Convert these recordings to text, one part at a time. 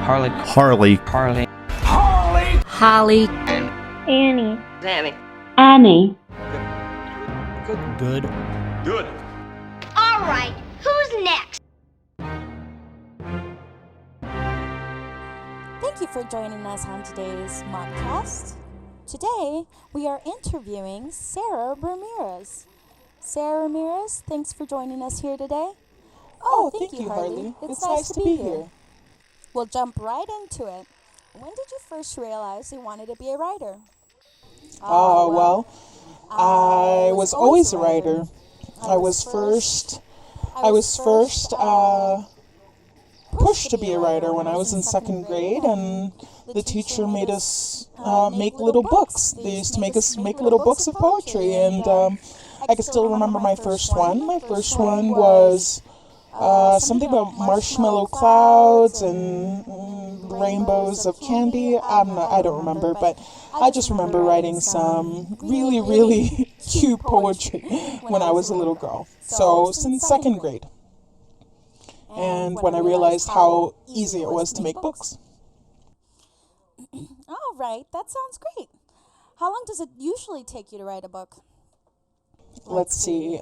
Harley. Harley. Harley. Holly. Annie. Sammy. Annie. Good. All right, who's next? Thank you for joining us on today's Modcast. Today, we are interviewing Sarah Ramirez. Sarah Ramirez, thanks for joining us here today. Oh, thank you, Harley. It's nice to be here. We'll jump right into it. When did you first realize you wanted to be a writer? Well, I was always a writer. I was first pushed to be a writer when I was in second grade, and the teacher made us make little books. They used to make us make little books of poetry, and I can still remember my first one. My first one was something about marshmallow clouds and rainbows of candy. I don't remember, but I just remember writing some really, really cute poetry when I was a little girl. So since second grade. And when I realized how easy it was to make books. All right, that sounds great. How long does it usually take you to write a book? Let's see.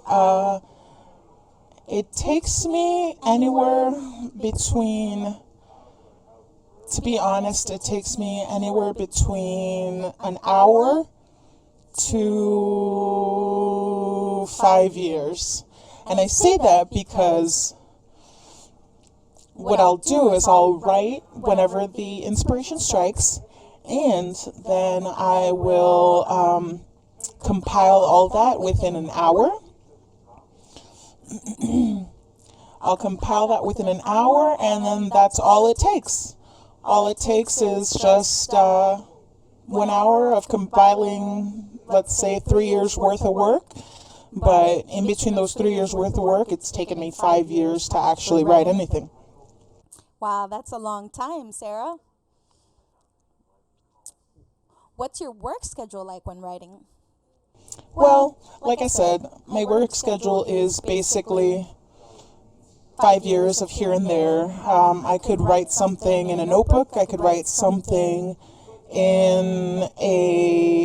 It takes me anywhere between, to be honest, it takes me anywhere between an hour to 5 years. And I say that because what I'll do is I'll write whenever the inspiration strikes, and then I will compile all that within an hour. I'll compile that within an hour, and then that's all it takes. All it takes is just 1 hour of compiling, let's say, 3 years worth of work. But in between those 3 years worth of work, it's taken me 5 years to actually write anything. Wow, that's a long time, Sarah. What's your work schedule like when writing? Well, like I said, my work schedule is basically 5 years of here and there. I could write something in a notebook. I could write something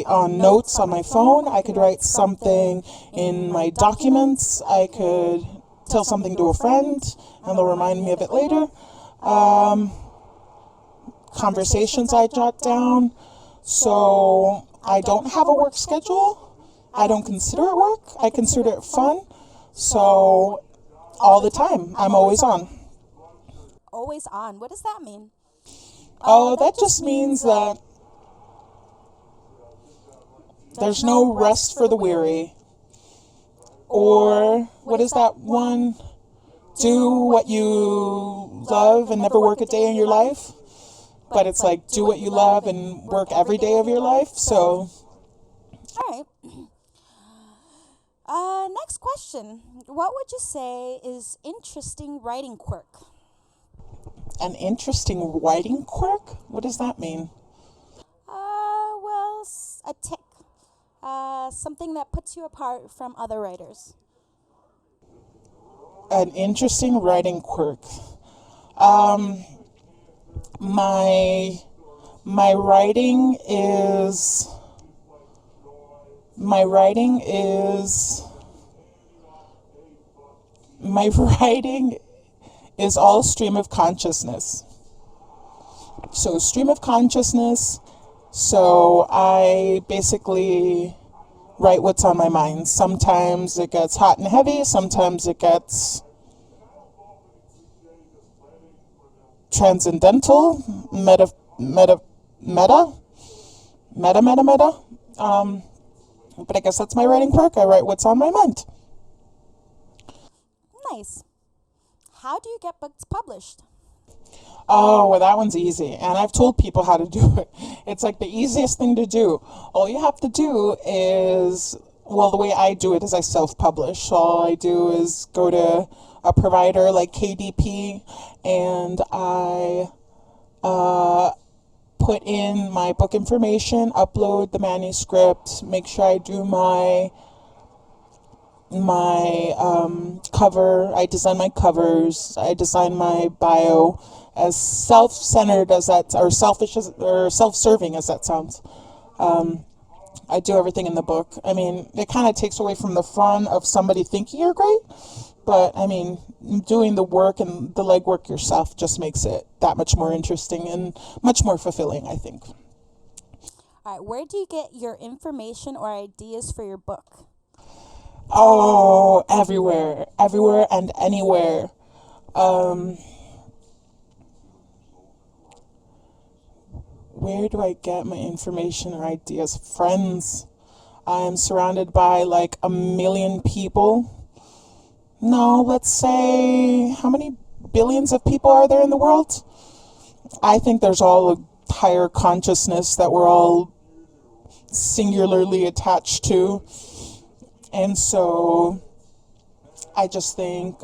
on notes on my phone. I could write something in my documents. I could tell something to a friend, and they'll remind me of it later. Conversations I jot down. So I don't have a work schedule. I don't consider it work. I consider it fun. So all the time, I'm always on. Always on? What does that mean? Oh, that just means that there's no rest for the weary. Or what is that one? Do what you love and never work a day in your life. But it's like do what you love and work every day of your life. So. All right. Next question. What would you say is interesting writing quirk? An interesting writing quirk? What does that mean? Well, a tick. Something that puts you apart from other writers. An interesting writing quirk. My writing is all stream of consciousness. So stream of consciousness. So I basically write what's on my mind. Sometimes it gets hot and heavy. Sometimes it gets transcendental, meta. But I guess that's my writing quirk. I write what's on my mind. Nice. How do you get books published? Oh, well, that one's easy. And I've told people how to do it. It's like the easiest thing to do. All you have to do is, well, the way I do it is I self-publish. All I do is go to a provider like KDP, and I put in my book information, upload the manuscript, make sure I do my cover, I design my covers, I design my bio, as self-centered as that, or selfish as, or self-serving as that sounds. I do everything in the book. I mean, it kind of takes away from the fun of somebody thinking you're great, but I mean, doing the work and the legwork yourself just makes it that much more interesting and much more fulfilling, I think. All right, where do you get your information or ideas for your book? Oh, everywhere and anywhere. Where do I get my information or ideas? Friends. I am surrounded by like a million people. No, let's say, how many billions of people are there in the world? I think there's all a higher consciousness that we're all singularly attached to. And so I just think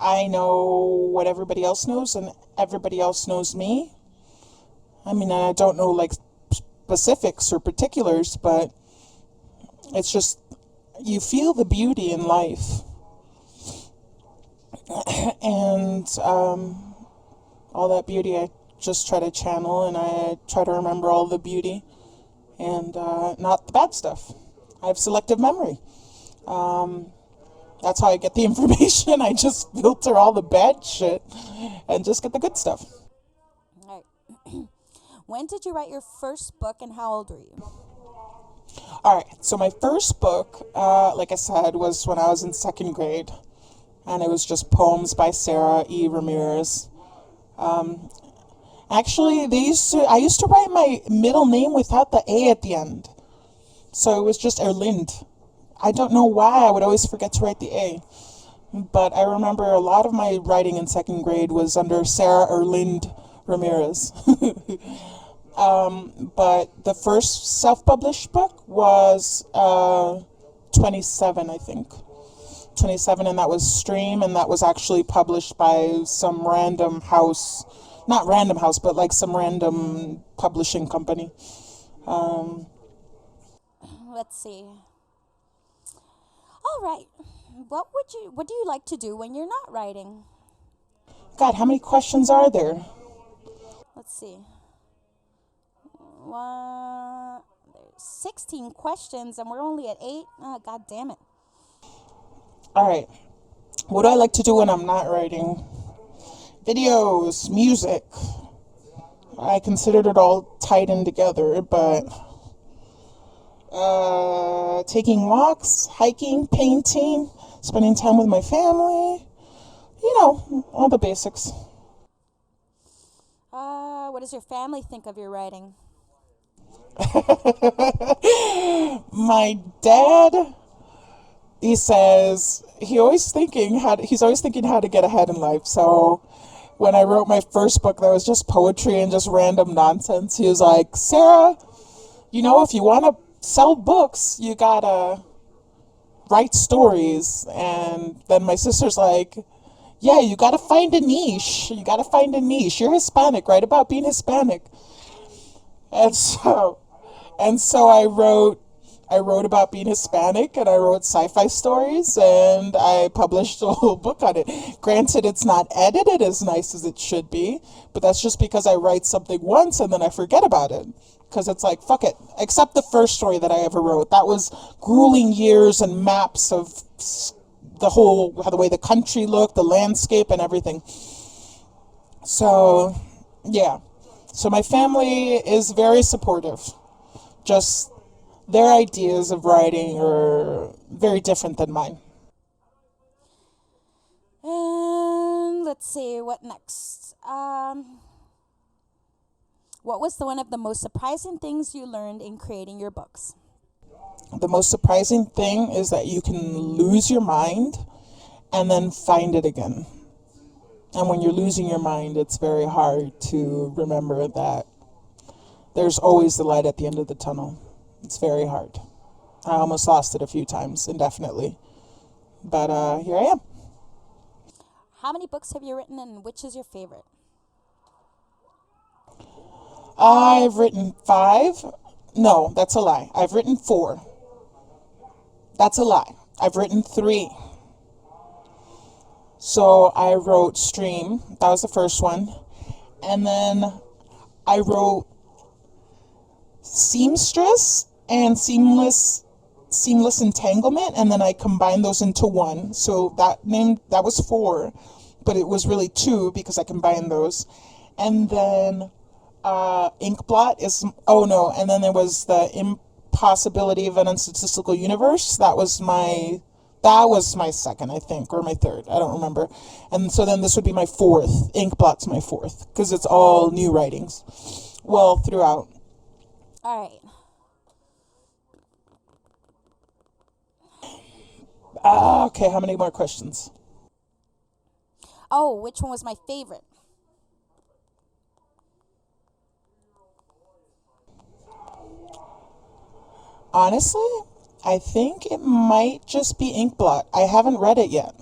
I know what everybody else knows, and everybody else knows me. I mean, I don't know like specifics or particulars, but it's just, you feel the beauty in life. And all that beauty I just try to channel, and I try to remember all the beauty and not the bad stuff. I have selective memory. That's how I get the information. I just filter all the bad shit and just get the good stuff. All right. When did you write your first book, and how old were you? All right, so my first book, like I said, was when I was in second grade, and it was just poems by Sarah E. Ramirez. Actually, I used to write my middle name without the A at the end, so it was just Erlind. I don't know why I would always forget to write the A, but I remember a lot of my writing in second grade was under Sarah Erlind Ramirez. But the first self-published book was 27, I think. 27, and that was Stream, and that was actually published by some random house, not random house, but like some random publishing company. Let's see. All right. What do you like to do when you're not writing? God, how many questions are there? Let's see. There's 16 questions, and we're only at 8. Oh, God damn it. All right. What do I like to do when I'm not writing? Videos, music. I considered it all tied in together, but taking walks, hiking, painting, spending time with my family, all the basics. What does your family think of your writing? My dad, he says he's always thinking how to get ahead in life. So when I wrote my first book that was just poetry and just random nonsense, he was like, Sarah, if you want to sell books, you gotta write stories. And then my sister's like, yeah, you gotta find a niche. You're Hispanic, write about being Hispanic. And so I wrote about being Hispanic, and I wrote sci-fi stories, and I published a whole book on it. Granted, it's not edited as nice as it should be, but that's just because I write something once and then I forget about it. Because it's like, fuck it. Except the first story that I ever wrote. That was grueling years and maps of the way the country looked, the landscape and everything. So, yeah. So my family is very supportive. Just their ideas of writing are very different than mine. And let's see, what next? What was one of the most surprising things you learned in creating your books? The most surprising thing is that you can lose your mind and then find it again. And when you're losing your mind, it's very hard to remember that there's always the light at the end of the tunnel. It's very hard. I almost lost it a few times, indefinitely. But here I am. How many books have you written, and which is your favorite? I've written 5. No, that's a lie. I've written 4. That's a lie. I've written 3. So I wrote Stream. That was the first one. And then I wrote Seamstress and Seamless Entanglement, and then I combined those into one. So that was 4, but it was really 2 because I combined those. And then Blot is, oh no, and then there was the Impossibility of an Unstatistical Universe. That was my second, I think, or my third. I don't remember. And so then this would be my 4th. Blot's my 4th, because it's all new writings. Well, throughout. All right. Okay, how many more questions? Oh, which one was my favorite? Honestly, I think it might just be Inkblot. I haven't read it yet.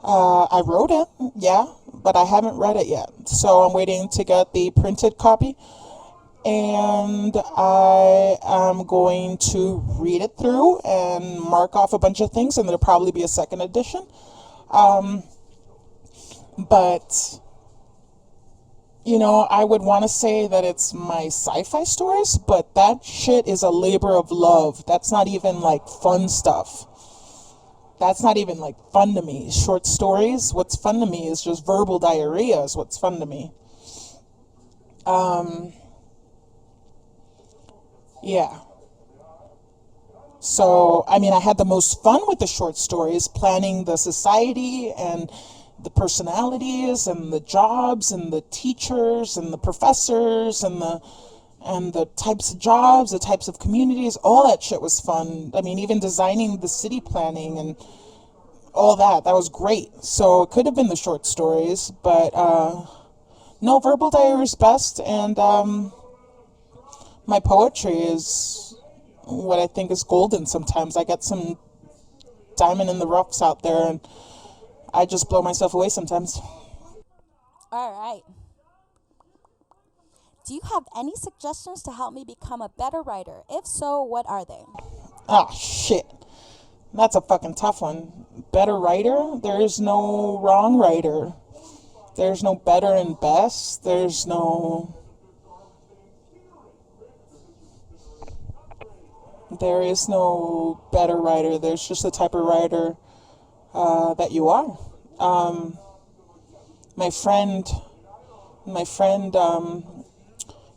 I wrote it, yeah, but I haven't read it yet. So I'm waiting to get the printed copy. And I am going to read it through and mark off a bunch of things, and there'll probably be a second edition. But, you know, I would want to say that it's my sci-fi stories, but that shit is a labor of love. That's not even like fun stuff. That's not even like fun to me. Short stories, what's fun to me is just verbal diarrhea is what's fun to me. Yeah. So, I mean, I had the most fun with the short stories, planning the society and the personalities and the jobs and the teachers and the professors and the types of jobs, the types of communities, all that shit was fun. I mean, even designing the city planning and all that was great. So it could have been the short stories, but no, verbal diary is best, and my poetry is what I think is golden sometimes. I get some diamond in the roughs out there, and I just blow myself away sometimes. All right. Do you have any suggestions to help me become a better writer? If so, what are they? Ah, shit. That's a fucking tough one. Better writer? There is no wrong writer. There's no better and best. There's no... There is no better writer. There's just the type of writer that you are. My friend,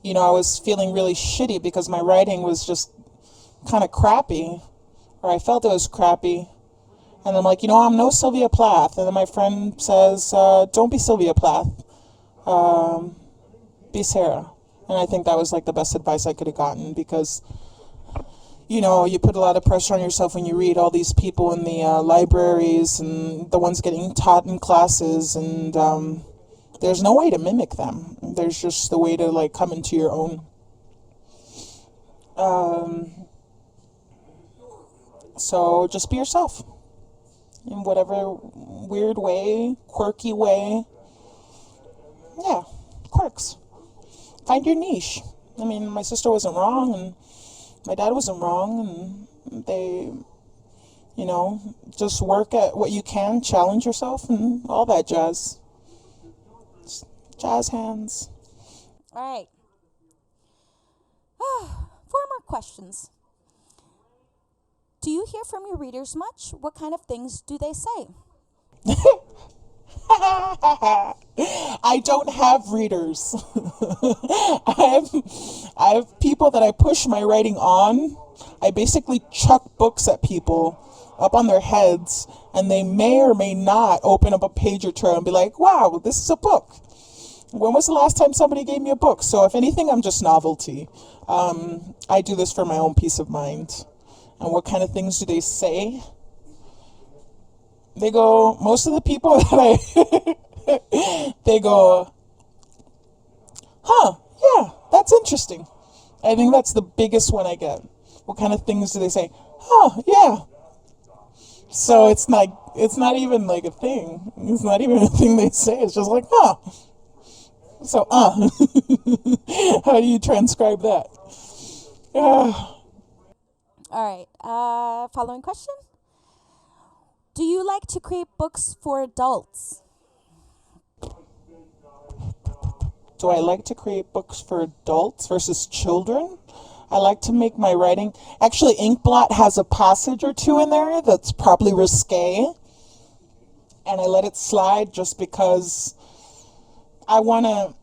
you know, I was feeling really shitty because my writing was just kind of crappy, or I felt it was crappy. And I'm like, you know, I'm no Sylvia Plath. And then my friend says, don't be Sylvia Plath. Be Sarah. And I think that was like the best advice I could have gotten, because you know, you put a lot of pressure on yourself when you read all these people in the libraries and the ones getting taught in classes, and there's no way to mimic them. There's just the way to like come into your own. So just be yourself in whatever weird way, quirky way. Yeah, quirks. Find your niche. I mean, my sister wasn't wrong, and my dad wasn't wrong, and they, you know, just work at what you can, challenge yourself, and all that jazz. Jazz hands. All right. 4 more questions. Do you hear from your readers much? What kind of things do they say? I don't have readers. I have people that I push my writing on. I basically chuck books at people up on their heads, and they may or may not open up a page or two and be like, wow, this is a book. When was the last time somebody gave me a book? So if anything, I'm just novelty. I do this for my own peace of mind. And what kind of things do they say? They go, most of the people that they go, huh, yeah, that's interesting. I think that's the biggest one I get. What kind of things do they say? Huh, yeah. So it's not even like a thing. It's not even a thing they say. It's just like, huh. So, how do you transcribe that? All right. Following question. Do you like to create books for adults? Do I like to create books for adults versus children? I like to make my writing... Actually, Blot has a passage or two in there that's probably risque. And I let it slide just because I want to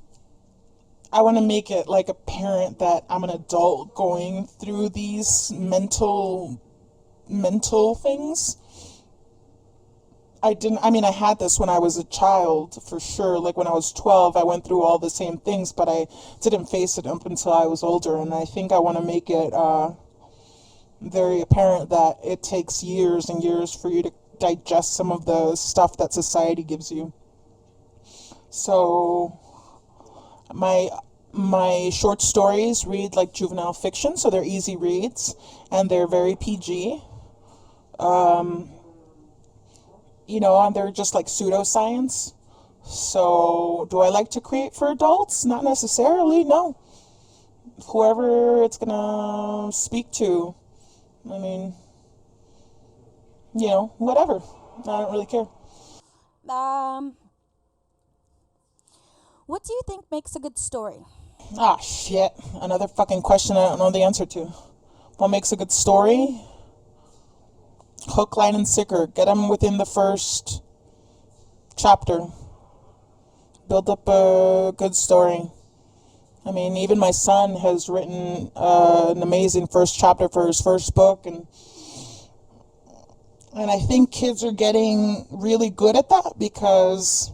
make it like apparent that I'm an adult going through these mental things. I had this when I was a child, for sure. Like when I was 12, I went through all the same things, but I didn't face it up until I was older. And I think I want to make it very apparent that it takes years and years for you to digest some of the stuff that society gives you. So my short stories read like juvenile fiction, so they're easy reads, and they're very PG. And they're just like pseudoscience. So, do I like to create for adults? Not necessarily, no. Whoever it's gonna speak to, whatever. I don't really care. What do you think makes a good story? Ah, shit. Another fucking question I don't know the answer to. What makes a good story? Hook, line, and sinker. Get them within the first chapter. Build up a good story. Even my son has written an amazing first chapter for his first book, and I think kids are getting really good at that because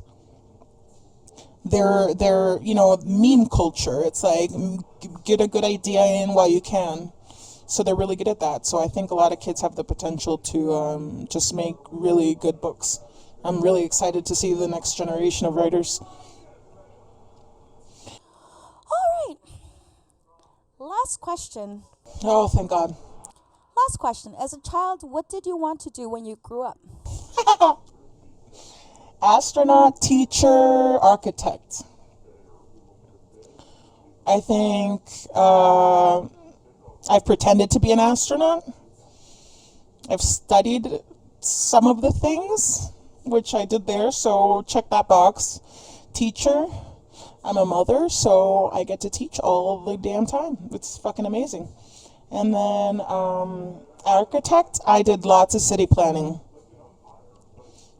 they're meme culture. It's like, get a good idea in while you can. So they're really good at that. So I think a lot of kids have the potential to just make really good books. I'm really excited to see the next generation of writers. All right. Last question. Oh, thank God. Last question. As a child, what did you want to do when you grew up? Astronaut, teacher, architect. I think... I've pretended to be an astronaut. I've studied some of the things, which I did there, so check that box. Teacher, I'm a mother, so I get to teach all the damn time. It's fucking amazing. And then architect, I did lots of city planning.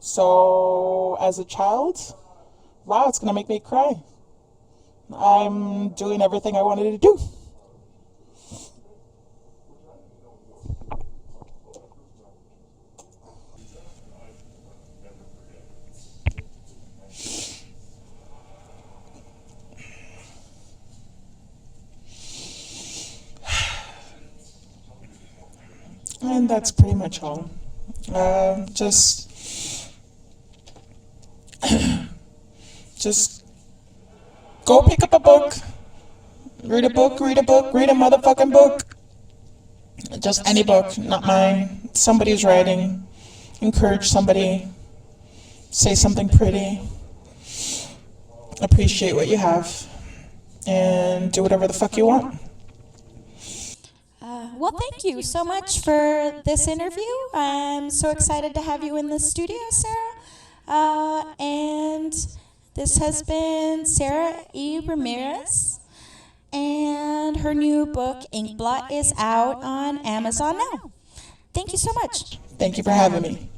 So as a child, wow, it's going to make me cry. I'm doing everything I wanted to do. And that's pretty much all. Just go pick up a book. Read a motherfucking book. Just any book, not mine. Somebody's writing. Encourage somebody. Say something pretty. Appreciate what you have. And do whatever the fuck you want. Well, thank you so much for this interview. I'm so excited to have you in the studio, Sarah. And this has been Sarah E. Ramirez. And her new book, Blot, is out on Amazon now. Thank you so much. Thank you for having me.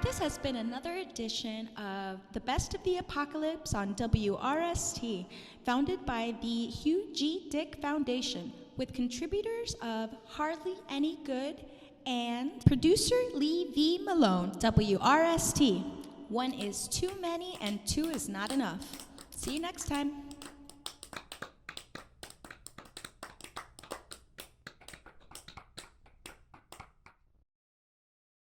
This has been another edition of The Best of the Apocalypse on WRST, founded by the Hugh G. Dick Foundation, with contributors of Hardly Any Good and producer Lee V. Malone. WRST. One is too many and two is not enough. See you next time.